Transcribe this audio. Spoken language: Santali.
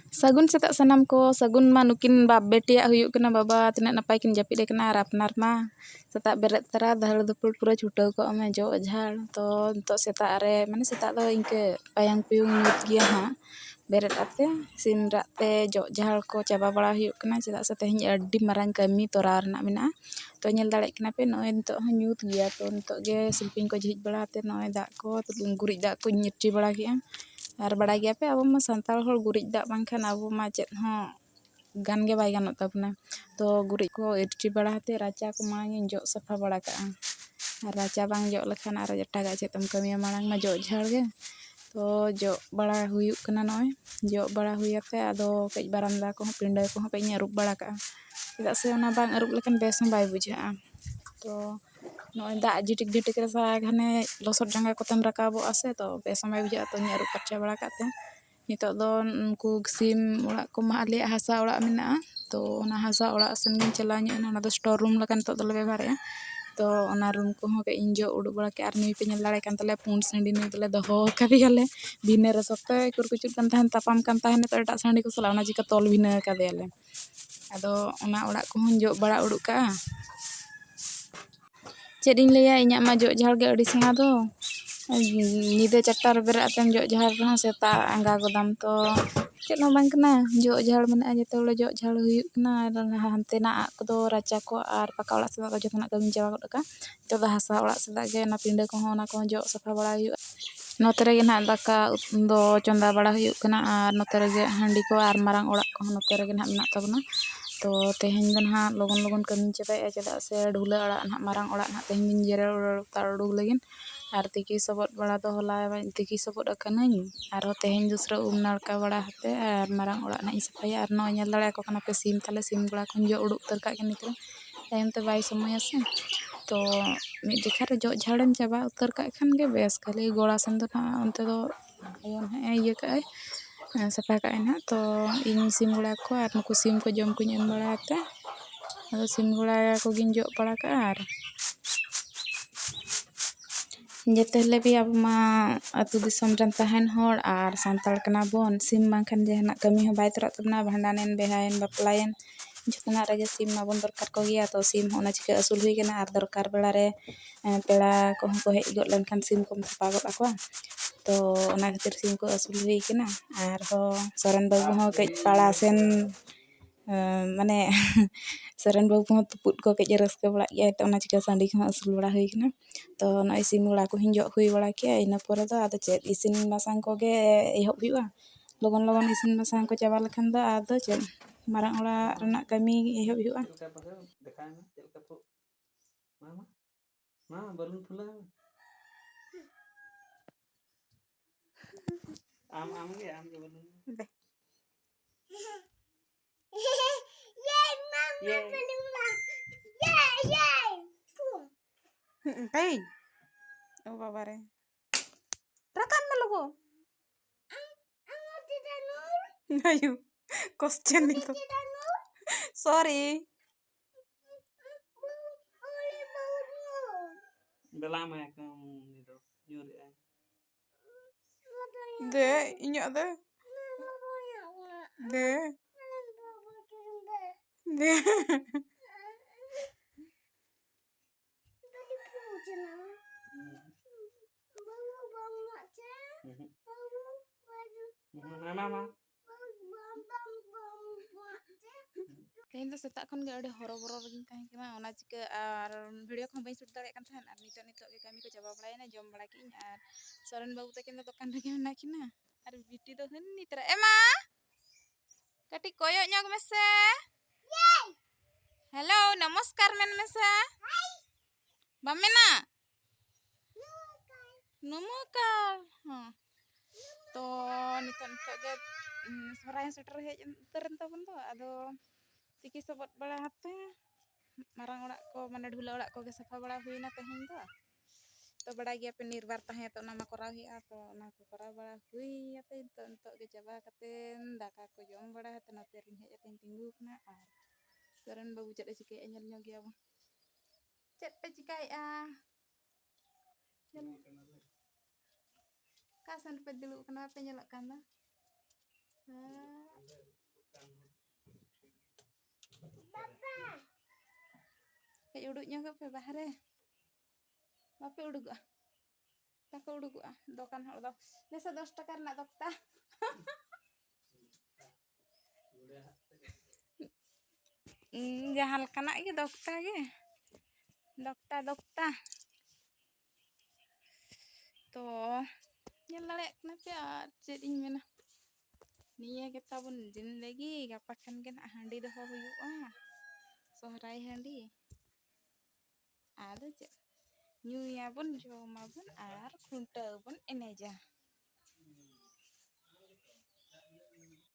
Sagun setak sanam ko sagun ma nukin bab betiak huyuk kena baba tina napai kin japit kena ar apnar ma setak beret tara dahal dupul pura cutau ko ame jo jar to untuk setak are mane setak do ingke payang puyung nyut gia ha beret ate sim rak te jo jahal ko caba bala huyuk kena cedak se tehnya adi marang kami torar nak mena to nyel dalek kena pe noy untuk nyut gia to untuk ge silping ko jihit bala te noy dak ko tulung gurik dak ko nyuci bala ki ar bada ge pe abo ma santal hol gurik dak bangkhan abo ma chet ho gan ge bai ganot tabna to gurik ko irci bala te raca ko ma jok safa bala ka raca bang jok lekhan ar etaga cetam kami marang ma jok jhar ge to jok bala huyuk kena noy jok bala huyate ado kej baranda ko pindah ko pe nyarup bala ka cedak se ona bang arup lekan bes bai bujha to noy dak jitik jitik rasa khane losot jangga kotem rakabo ase to bes bai bujha to nyarup parcha bala ka te nitok do unku sim orak ko ma ale hasa orak mena to ona hasa orak sen gin chalanya ona do store room lekan to lebe bare to ona room ko ho ke injo uduk bala ke arni pe nyel dare kan tele pun sandi ni tele doho kari ale bine resokte kur kucut kan tahan tapam kan tahan to etak sandi ko sala ona jika tol bina kade ale ado ona orak ko jok bala uduk ka ced ing leya inya ma jok jhar ge adi senga do nyide chatar berat atem jok jhar ha seta angga godam to ced no bang kena jok jhar mena aja to jok jhar huyuk kena hante na ko raca ko ar paka orak seda ko jok nak kami jawa ko ka to hasa orak seda ge na pindah ko ona ko jok safa bala huyuk note rege nak daka do chonda bala huyuk kena ar note rege handi ko ar marang orak ko note rege nak menak tabna to teheng dan ha logon logon kami cepai cedak se dhula orak nak marang orak nak teheng min jere tar dul lagin ar tiki sobot bala to hola tiki sobot akanani aro teheng dusra nalka bala hate ar marang orak nak isapaya ar no nyal dale ko kana pe sim tale sim bala kon jo uduk terka kini kre tayem te bai समय ase to mid dekha re jok jharem chaba utar ka khan ge bes kali gola sen do na onte do ayon he iye ka safa ka na to ing sim gula ko ar nuku sim ko jom ko nyem bala te ado sim gula ko gin jok bala ka ar jete lebi abo ma atu disom ran tahen hor ar santal kena bon sim bangkhan jahanak kami ho bai torak tabna bhandanen behayen baplayen jotna rege sim ma bon dorkar ko giya to sim ona chika asul hui kena ar dorkar bela re pela ko ko hej got lenkhan sim ko thapa got akwa to ona khatir sim ko asul hui kena ar ho soren babu ho kej pala sen mane soren babu ho tuput ko kej raska bala ya to ona chika sandi ko asul bala hui kena to noy sim gula ko hinjok hui bala ke ina pore do ado ced isin masang ko ge ehop huyuga logon logon isin masang ko chaba lekhan do ado ced marang orak renak kami ehop huyuga mama balun pulang am ge balun be hey oh babare rakam na logo ayo question itu sorry udah lama ya kamu itu nyuri de inyak de mama Tehing do setak kon ge ade horo-boro begin tahen kema ona chika ar video ko bain shoot dare kan tahen ar nitok ge kami ko jawab lain jom bala ki ar soren babu takin do tokan rege menak kina ar biti do heni tera ema kati koyok nyog mese hello namaskar men mese bamena namaskar to nitok ge sore yang seter hej teren tabon do ado tiki sobot bala hate marang orak ko mane dhula orak ko ge safa bala huina teheng do to bada ge pe nirbar tahe to nama korau hi to ona ko korau bala hui ate to ge jaba katen daka ko jom bada hate no terin hej aten tinggu kena ar soren babu ced chike nyel nyog ya ced pe cikai kasan pe dulu kenapa nyelak kana udah nyogok pe bahare. Bape udah gak? Tako udah gak? Dokan hal do. Desa 10 taka nak dokta. Jahal kana ge dokta ge. Dokta. Tuh. Nyel lek kenapa ya? Ced ing mena. Niya kita pun lagi gapakan kan handi doho huyu'a. Sohrai handi. Ada ced. Nyuya pun joma pun ar kunta pun eneja.